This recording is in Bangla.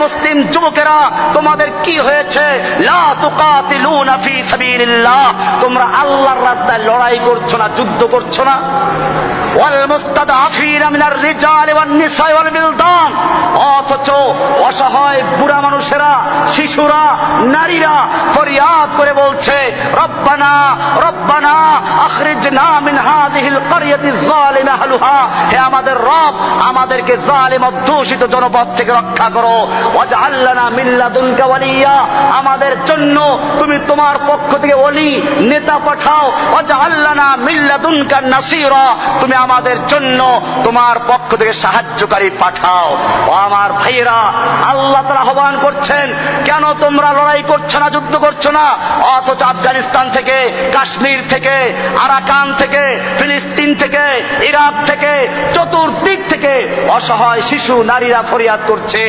মুসলিম যুবকেরা, তোমাদের কি হয়েছে? লা তুকাতিলুনা ফি সাবিলিল্লাহ, তোমরা আল্লাহর রাস্তায় লড়াই করছো না, যুদ্ধ করছো না। ওয়াল মুস্তাদআফিনা মিনার রিজালি ওয়ান নিসাই ওয়াল বিলদান, অথচ অসহায় বুড়া মানুষেরা, শিশুরা, নারীরা ফরিয়াদ করে বলছে, রব্বানা রব্বানা আখরিজনা মিন হাযিহিল ক্বরিয়াতি যালিমা আহলুহা, হে আমাদের রব, আমাদেরকে জালিম অধ্যুষিত জনপদ থেকে রক্ষা করো। ওয়াজআল লানা মিন লাদুনকা ওয়ালিয়া, আমাদের জন্য তুমি তোমার পক্ষ থেকে ওলি, নেতা পাঠাও। ওয়াজআল লানা মিন লাদুনকা নাসীরা, তুমি আমাদের জন্য তোমার পক্ষ থেকে সাহায্যকারী পাঠাও। ও আমার ভাইয়েরা, আল্লাহ তাআলা আহ্বান করছেন, কেন তোমরা লড়াই করছো না, যুদ্ধ করছো না? অথচ আফগানিস্তান থেকে, কাশ্মীর থেকে, আরাকান থেকে, ফিলিস্তিন থেকে, ইরাক থেকে, চতুর্দিক থেকে অসহায় শিশু, নারীরা ফরিয়াদ করছে।